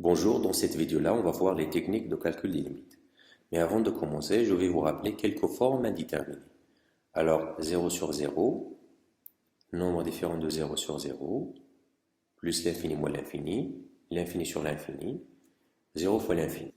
Bonjour, dans cette vidéo-là, on va voir les techniques de calcul des limites. Mais avant de commencer, je vais vous rappeler quelques formes indéterminées. Alors, 0 sur 0, nombre différent de 0 sur 0, plus l'infini moins l'infini sur l'infini, 0 fois l'infini.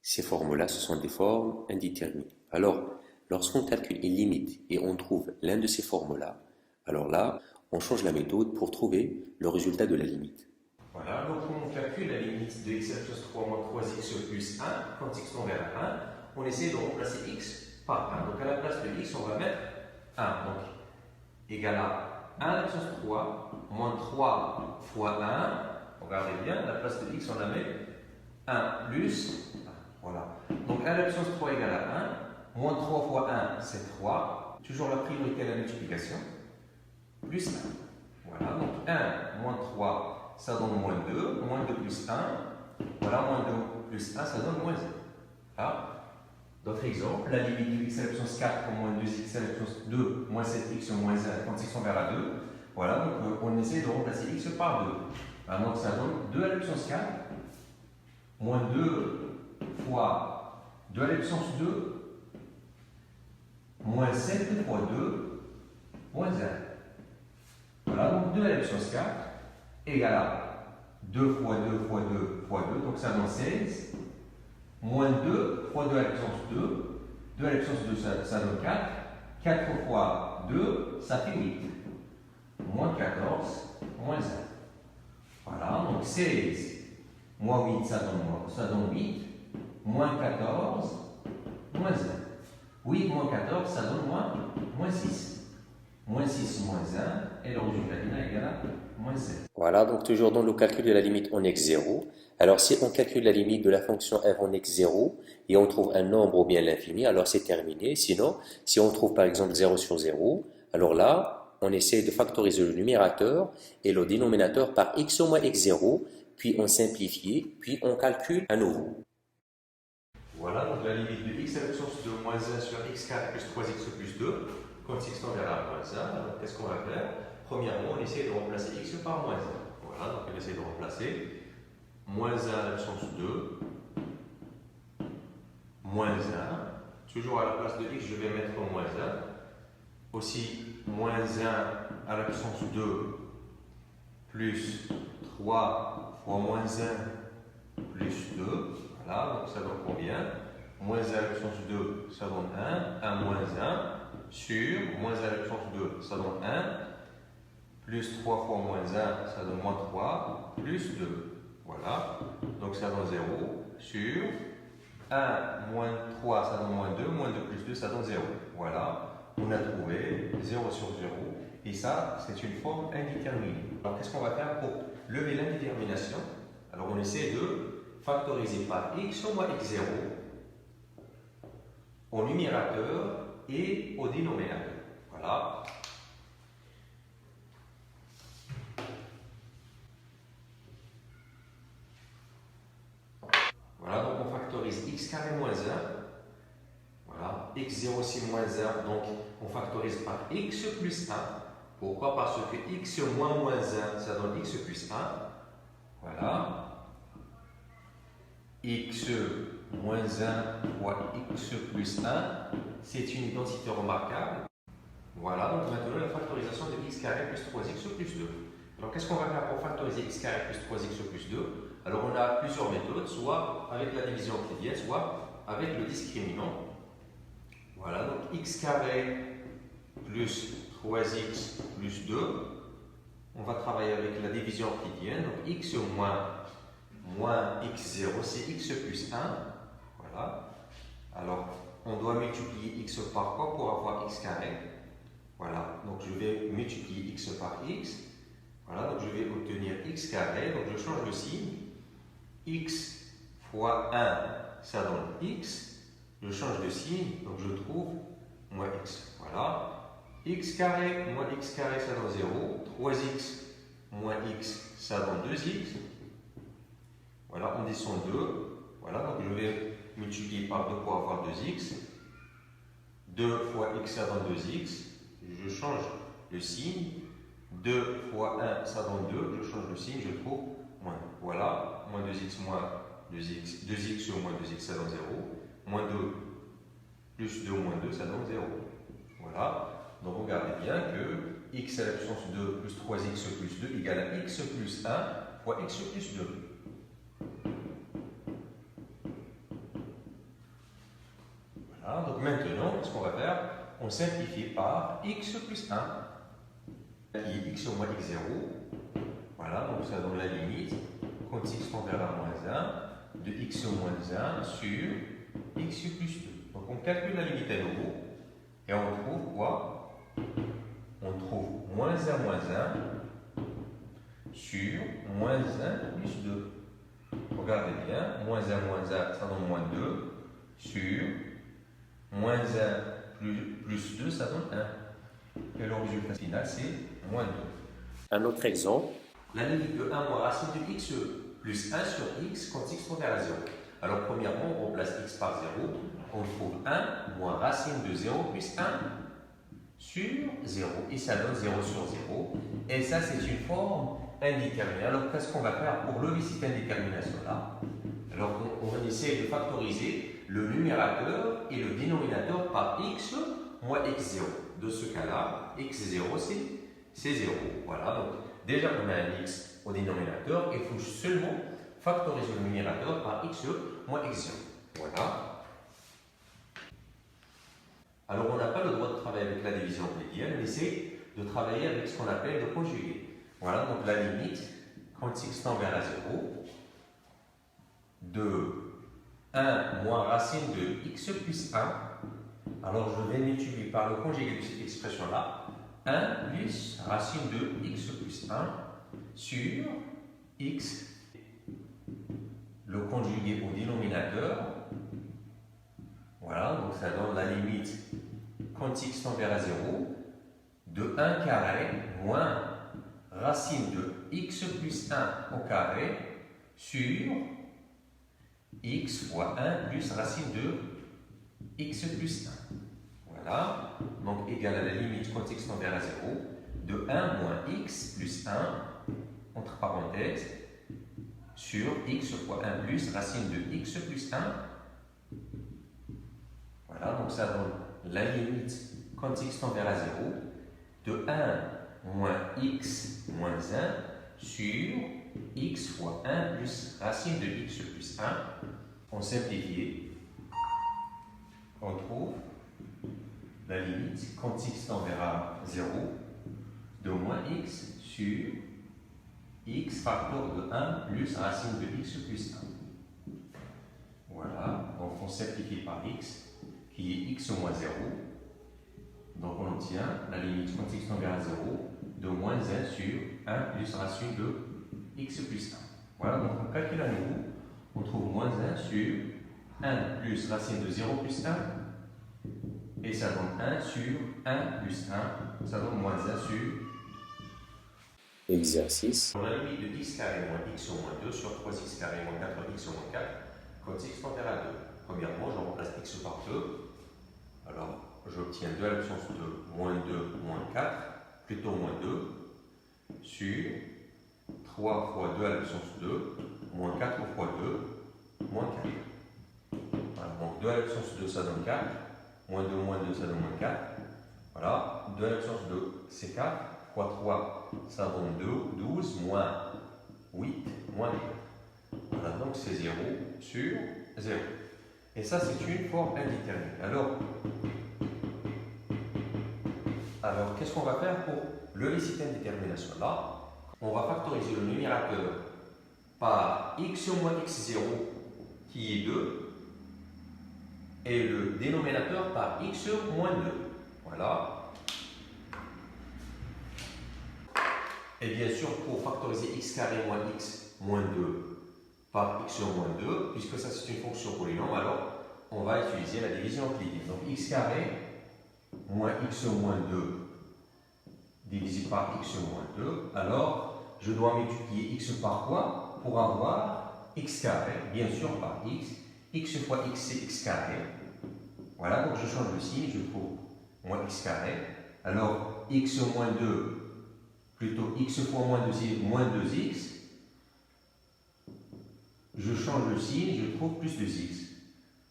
Ces formes-là, ce sont des formes indéterminées. Alors, lorsqu'on calcule une limite et on trouve l'un de ces formes-là, alors là, on change la méthode pour trouver le résultat de la limite. Voilà, donc on calcule la limite de x à la puissance 3 moins 3x plus 1. Quand x tend vers 1, on essaie de remplacer x par 1. Donc à la place de x, on va mettre 1. Donc égal à 1 à la puissance 3 moins 3 fois 1. Regardez bien, à la place de x, on la met 1 plus 1. Voilà. Donc 1 à la puissance 3 égale à 1. Moins 3 fois 1, c'est 3. Toujours la priorité à la multiplication. Plus 1. Voilà, donc 1 moins 3. Ça donne moins 2, moins 2 plus 1, voilà, moins 2 plus 1, ça donne moins 1. Voilà. D'autres exemples, la limite de x à la puissance 4 moins 2x à la puissance 2, moins 7x moins 1, quand x on verra 2. Voilà, donc on essaie de remplacer x par 2. Alors, donc ça donne 2 à la puissance 4, moins 2 fois 2 à la puissance 2, moins 7 fois 2, moins 1. Voilà, donc 2 à la puissance 4. Égale à 2 fois 2 fois 2 fois 2, donc ça donne 16, moins 2 fois 2 à la puissance 2, 2 à la puissance 2 ça donne 4, 4 fois 2 ça fait 8, moins 14, moins 1. Voilà, donc 16 moins 8 ça donne 8, moins 14, moins 1. 8 moins 14 ça donne moins 6. Moins 6 moins 1, et le résultat final est égal à moins 7. Voilà, donc toujours dans le calcul de la limite en x0. Alors si on calcule la limite de la fonction f en x0 et on trouve un nombre ou bien l'infini, alors c'est terminé. Sinon, si on trouve par exemple 0 sur 0, alors là, on essaie de factoriser le numérateur et le dénominateur par x au moins x0, puis on simplifie, puis on calcule à nouveau. Voilà, donc la limite de x à la puissance de moins 1 sur x carré plus 3x plus 2. Quand x tend vers moins 1, alors qu'est-ce qu'on va faire? Premièrement, on essaie de remplacer x par moins 1. Voilà, donc on essaie de remplacer moins 1 à la puissance 2, moins 1. Toujours à la place de x, je vais mettre moins 1. Aussi, moins 1 à la puissance 2 plus 3 fois moins 1 plus 2. Voilà, donc ça donne combien? Moins 1 à la puissance 2, ça donne 1. 1 moins 1 sur moins 1 à la puissance 2, ça donne 1. Plus 3 fois moins 1, ça donne moins 3. Plus 2. Voilà. Donc ça donne 0 sur 1 moins 3, ça donne moins 2. Moins 2 plus 2, ça donne 0. Voilà. On a trouvé 0 sur 0. Et ça, c'est une forme indéterminée. Alors qu'est-ce qu'on va faire pour lever l'indétermination? Alors on essaie de factoriser par x au moins x0 au numérateur et au dénominateur. Voilà. Voilà, donc on factorise x carré moins 1. Voilà, x0 c'est moins 1, donc on factorise par x plus 1. Pourquoi? Parce que x moins moins 1, ça donne x plus 1. Voilà. X moins 1 fois x plus 1, c'est une identité remarquable. Voilà, donc maintenant la factorisation de x carré plus 3x plus 2. Donc qu'est-ce qu'on va faire pour factoriser x carré plus 3x plus 2? Alors on a plusieurs méthodes, soit avec la division euclidienne, soit avec le discriminant. Voilà, donc x carré plus 3x plus 2. On va travailler avec la division euclidienne. Donc x moins x0, c'est x plus 1. Voilà. Alors, on doit multiplier x par quoi pour avoir x carré? Voilà. Donc, je vais multiplier x par x. Voilà. Donc, je vais obtenir x carré. Donc, je change le signe. X fois 1, ça donne x. Je change de signe. Donc, je trouve moins x. Voilà. X carré moins x carré, ça donne 0. 3x moins x, ça donne 2x. Voilà, on descend 2. Voilà, donc je vais multiplier par 2 pour avoir 2x. 2 fois x, ça donne 2x. Je change le signe. 2 fois 1, ça donne 2. Je change le signe, je trouve Voilà, moins 2x moins 2x, 2x moins 2x, ça donne 0. Moins 2 plus 2 moins 2, ça donne 0. Voilà, donc regardez bien que x à la puissance 2 plus 3x plus 2 égale à x plus 1 fois x plus 2. Voilà, donc maintenant, qu'est-ce qu'on va faire? On simplifie par x plus 1, qui est x au moins x0. Voilà, donc ça donne la limite, quand x tend vers moins 1, de x au moins 1 sur x plus 2. Donc on calcule la limite à nouveau, et on trouve quoi? On trouve moins 1 moins 1 sur moins 1 plus 2. Regardez bien, moins 1 moins 1, ça donne moins 2, sur moins 1 plus 2, ça donne 1. Et le résultat final, c'est moins 2. Un autre exemple. La limite de 1 moins racine de x plus 1 sur x quand x tend vers 0. Alors premièrement, on remplace x par 0. On trouve 1 moins racine de 0 plus 1 sur 0. Et ça donne 0 sur 0. Et ça, c'est une forme indéterminée. Alors qu'est-ce qu'on va faire pour lever cette indétermination-là? Alors on essaie de factoriser le numérateur et le dénominateur par x moins x0. De ce cas-là, x0 c'est 0. Voilà, donc déjà on a un x au dénominateur, il faut seulement factoriser le numérateur par x moins x0. Voilà. Alors on n'a pas le droit de travailler avec la division médiane, on essaie de travailler avec ce qu'on appelle le conjugué. Voilà, donc la limite, quand x tend vers 0, de 1 moins racine de x plus 1. Alors je vais multiplier par le conjugué de cette expression-là, 1 plus racine de x plus 1 sur x, le conjugué au dénominateur. Voilà, donc ça donne la limite quand x tend vers 0 de 1 carré moins racine de x plus 1 au carré sur x fois 1 plus racine de x plus 1. Voilà, donc égal à la limite quand x tend vers 0 de 1 moins x plus 1 entre parenthèses sur x fois 1 plus racine de x plus 1. Voilà, donc ça donne la limite quand x tend vers 0 de 1 moins x moins 1 sur x fois 1 plus racine de x plus 1. On simplifie, on trouve la limite quand x tend vers 0 de moins x sur x facteur de 1 plus racine de x plus 1. Voilà, donc on simplifie par x qui est x au moins 0. Donc on obtient la limite quand x tend vers 0 de moins 1 sur 1 plus racine de x plus 1. Voilà, donc on calcule à nouveau. On trouve moins 1 sur 1 plus racine de 0 plus 1. Et ça donne 1 sur 1 plus 1. Ça donne moins 1 sur... Exercice. On a la limite de x carré moins x au moins 2 sur 3x carré moins 4x au moins 4 quand x tend vers 2. Premièrement, je remplace x par 2. Alors, j'obtiens 2 à la puissance de moins 2 moins 4, plutôt moins 2, sur 3 fois 2 à la puissance 2, moins 4 fois 2, moins 4. Voilà, donc 2 à la puissance 2, ça donne 4. Moins 2, ça donne moins 4. Voilà, 2 à la puissance 2, c'est 4. Fois 3, ça donne 12, moins 8, moins 4. Voilà, donc c'est 0 sur 0. Et ça, c'est une forme indéterminée. Alors qu'est-ce qu'on va faire pour lever cette indétermination-là? On va factoriser le numérateur par x moins x0 qui est 2 et le dénominateur par x moins 2. Voilà. Et bien sûr, pour factoriser x carré moins x moins 2 par x moins 2, puisque ça c'est une fonction polynôme, alors on va utiliser la division euclidienne. Donc x carré moins x moins 2 divisé par x moins 2. Alors, je dois multiplier x par quoi pour avoir x carré, bien sûr par x. X fois x, c'est x carré. Voilà, donc je change le signe, je trouve moins x carré. Alors, x moins 2, plutôt x fois moins 2, c'est moins 2x. je change le signe, je trouve plus 2x.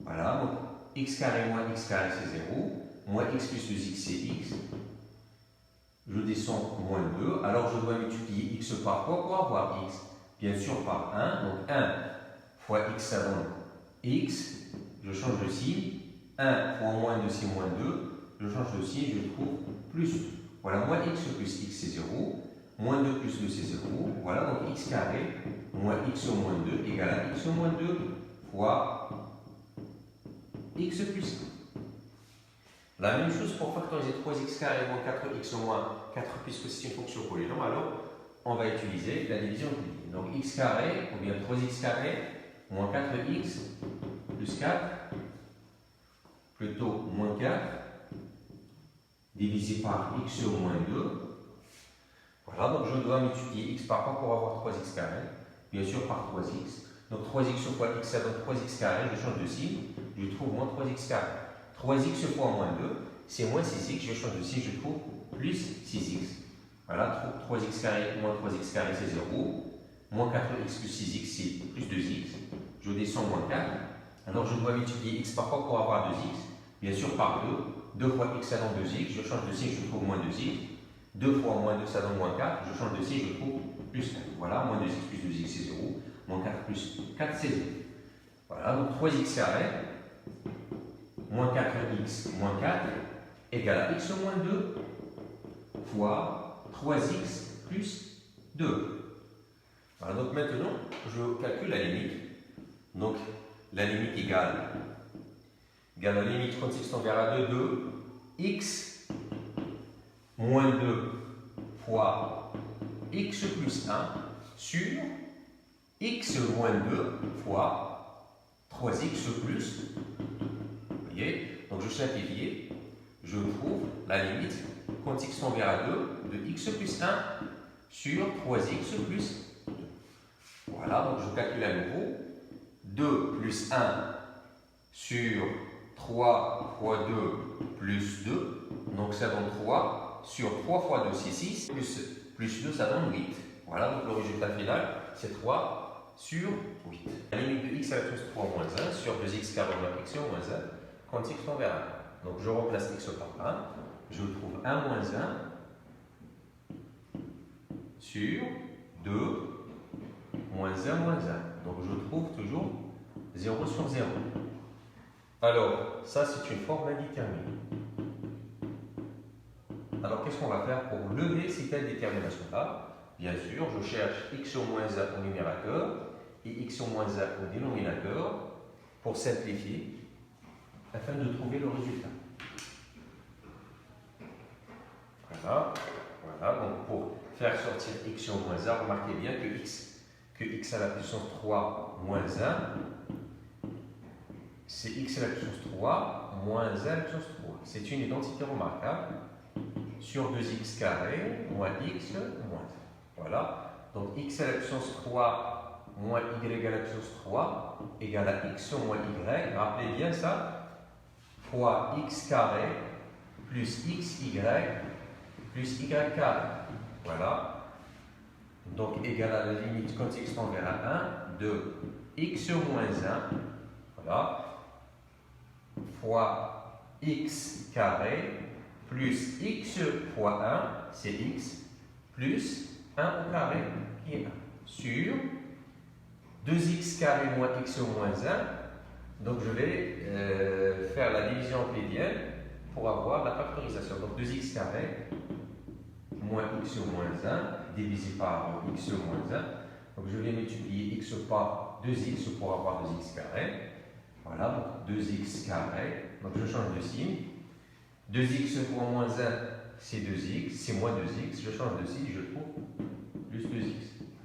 Voilà, donc x carré moins x carré c'est 0, moins x plus 2x c'est x. Je descends moins 2, alors je dois multiplier x par quoi pour avoir x? Bien sûr par 1, donc 1 fois x ça donne x, je change de signe, 1 fois moins 2 c'est moins 2, je change de signe, je trouve plus 2. Voilà, moins x plus x c'est 0, moins 2 plus 2 c'est 0, voilà, donc x carré moins x au moins 2 égale à x au moins 2 fois x plus 1. La même chose pour factoriser 3x carré moins 4x au moins 4, puisque c'est une fonction polynôme, alors on va utiliser la division pliée. Donc x carré, ou bien 3x carré, moins 4x, plus 4, plutôt moins 4, divisé par x au moins 2. Voilà, donc je dois multiplier x par quoi pour avoir 3x carré? Bien sûr par 3x. Donc 3x fois x, ça donne 3x carré, je change de signe, je trouve moins 3x carré. 3x fois moins 2, c'est moins 6x, je change de signe, je trouve plus 6x. Voilà, 3x carré moins 3x carré c'est 0, moins 4x plus 6x c'est plus 2x, je descends moins 4, alors je dois multiplier x par quoi pour avoir 2x? Bien sûr par 2, 2 fois x ça donne 2x, je change de signe, je trouve moins 2x, 2 fois moins 2 ça donne moins 4, je change de signe, je trouve plus 4. Voilà, moins 2x plus 2x c'est 0, moins 4 plus 4 c'est 0. Voilà, donc 3x carré moins 4x moins 4 égale à x au moins 2 fois 3x plus 2. Voilà, donc maintenant, je calcule la limite. Donc, la limite égale la limite quand x tend vers 2 de x moins 2 fois x plus 1 sur x moins 2 fois 3x plus 2. Vous voyez? Donc, je simplifie. Je trouve la limite quand x tend vers 2 de x plus 1 sur 3x plus 2. Voilà, donc je calcule à nouveau 2 plus 1 sur 3 fois 2 plus 2, donc ça donne 3 sur 3 fois 2 c'est 6, plus 2 ça donne 8. Voilà, donc le résultat final c'est 3 sur 8. La limite de x à la puissance 3 moins 1 sur 2x carré moins x moins 1 quand x tend vers 1. Donc je remplace x par 1, je trouve 1 moins 1 sur 2 moins 1 moins 1. Donc je trouve toujours 0 sur 0. Alors, ça c'est une forme indéterminée. Alors qu'est-ce qu'on va faire pour lever cette indétermination-là? Bien sûr, je cherche x au moins 1 au numérateur et x au moins 1 au dénominateur pour simplifier afin de trouver le résultat. Voilà, voilà, donc pour faire sortir x au moins 1, remarquez bien que x à la puissance 3 moins 1, c'est x à la puissance 3 moins 1 à la puissance 3. C'est une identité remarquable sur 2x carré moins x moins 1. Voilà, donc x à la puissance 3 moins y à la puissance 3 égale à x moins y. Rappelez bien ça, fois x carré plus xy plus y carré. Voilà. Donc égal à la limite quand x tend vers 1 de x moins 1. Voilà. Fois x carré plus x fois 1, c'est x, plus 1 au carré qui est 1, sur 2x carré moins x moins 1. Donc je vais faire la division euclidienne pour avoir la factorisation. Donc 2x carré moins x moins 1 divisé par x moins 1. Donc je vais multiplier x par 2x pour avoir 2x carré. Voilà, donc 2x carré. Donc je change de signe. 2x fois moins 1, c'est 2x, c'est moins 2x. Je change de signe, je trouve plus 2x.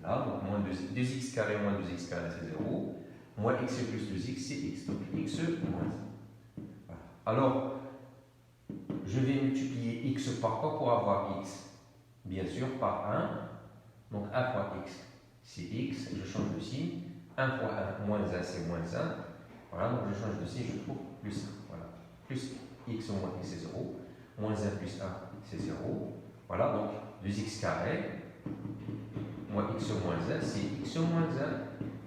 Voilà, donc moins 2x carré moins 2x carré, c'est 0. Moins x plus 2x, c'est x. Donc x moins 1. Voilà. Alors, je vais multiplier x par quoi pour avoir x? Bien sûr, par 1. Donc 1 fois x, c'est x. Je change de signe. 1 fois 1, moins 1, c'est moins 1. Voilà, donc je change de signe, je trouve plus 1. Voilà. Plus x moins x, c'est 0. Moins 1 plus 1, c'est 0. Voilà, donc 2x carré moins x moins 1, c'est x moins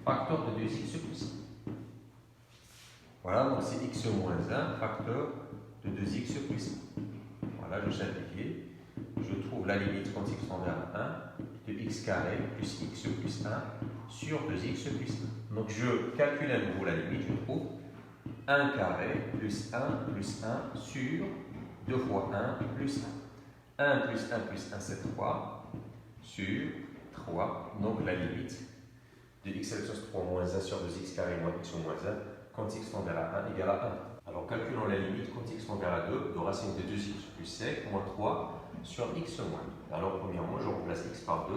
1 facteur de 2x plus 1. Voilà, donc c'est x moins 1, facteur de 2x plus 1. Voilà, je simplifie. Je trouve la limite quand x tend vers 1 de x carré plus x plus 1 sur 2x plus 1. Donc je calcule à nouveau la limite, je trouve 1 carré plus 1 sur 2 fois 1 plus 1. 1 plus 1 plus 1, c'est 3 sur 3. Donc la limite de x à la puissance 3 moins 1 sur 2x carré moins x moins 1 quand x tend vers 1 égale à 1. Alors calculons la limite quand x tend vers 2 de racine de 2x plus 5 moins 3 sur x moins 2. Alors premièrement, je remplace x par 2.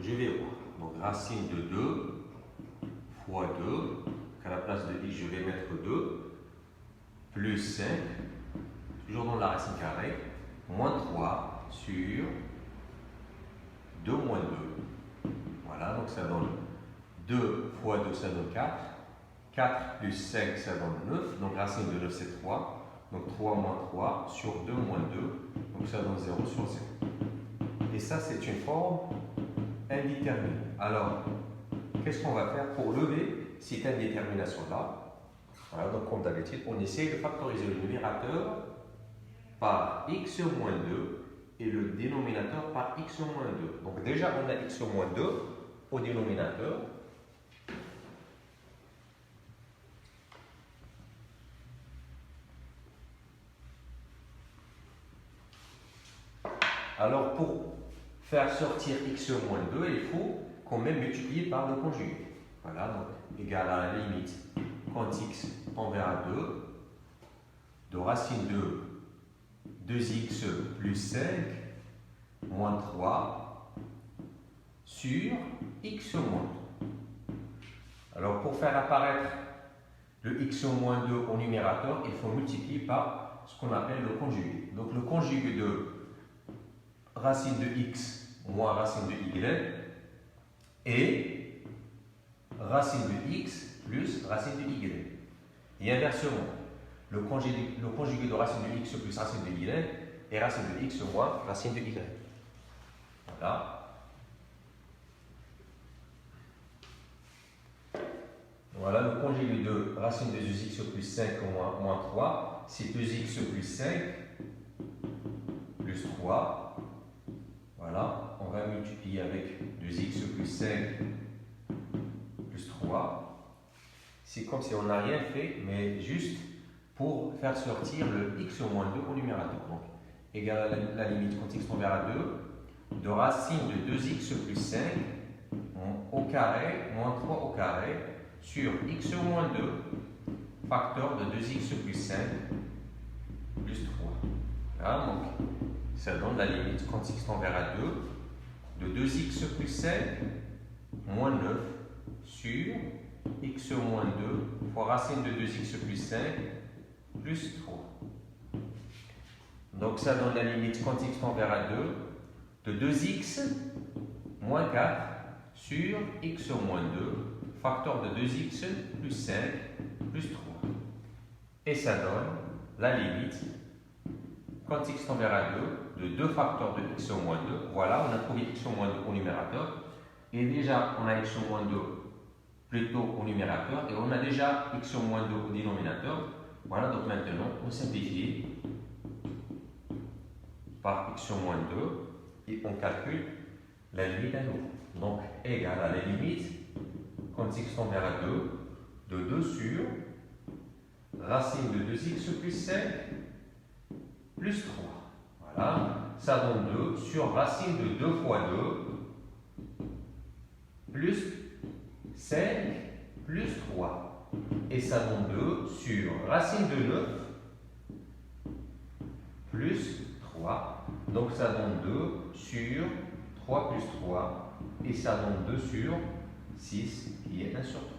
Je vais voir. Donc racine de 2 fois 2. À la place de x, je vais mettre 2 plus 5, toujours dans la racine carrée, moins 3 sur 2 moins 2. Voilà, donc ça donne 2 fois 2, ça donne 4. 4 plus 5, ça donne 9. Donc racine de 9, c'est 3. Donc 3 moins 3 sur 2 moins 2. Donc ça donne 0 sur 0. Et ça, c'est une forme indéterminée. Alors, qu'est-ce qu'on va faire pour lever cette indétermination-là? Voilà, donc comme d'habitude, on essaie de factoriser le numérateur par x moins 2 et le dénominateur par x moins 2. Donc déjà, on a x moins 2 au dénominateur. Alors pour faire sortir x moins 2, il faut quand même multiplier par le conjugué. Voilà, donc égal à la limite quand x tend vers 2 de racine de 2x plus 5 moins 3 sur x moins 2. Alors pour faire apparaître le x moins 2 au numérateur, il faut multiplier par ce qu'on appelle le conjugué. Donc le conjugué de racine de x moins racine de y et racine de x plus racine de y. Et inversement, le conjugué de racine de x plus racine de y et racine de x moins racine de y. Voilà. Voilà, le conjugué de racine de 2x plus 5 moins 3, c'est 2x plus 5 plus 3. Voilà, on va multiplier avec 2x plus 5 plus 3. C'est comme si on n'a rien fait, mais juste pour faire sortir le x moins 2 au numérateur. Donc, égal à la limite quand x tend vers 2 de racine de 2x plus 5 au carré moins 3 au carré sur x moins 2 facteur de 2x plus 5 plus 3. Voilà, donc ça donne la limite quand x tend vers 2 de 2x plus 5 moins 9 sur x moins 2 fois racine de 2x plus 5 plus 3. Donc ça donne la limite quand x tend vers 2 de 2x moins 4 sur x moins 2 facteur de 2x plus 5 plus 3. Et ça donne la limite quand x tend vers 2 de 2 facteurs de x moins 2. Voilà, on a trouvé x moins 2 au numérateur. Et déjà, on a x moins 2 plutôt au numérateur. Et on a déjà x moins 2 au dénominateur. Voilà, donc maintenant, on simplifie par x moins 2 et on calcule la limite à nouveau. Donc, égal à la limite quand x tend vers 2 de 2 sur racine de 2x plus 5 plus 3. Voilà, ça donne 2 sur racine de 2 fois 2 plus 5 plus 3. Et ça donne 2 sur racine de 9 plus 3. Donc ça donne 2 sur 3 plus 3. Et ça donne 2 sur 6 qui est 1 sur 3.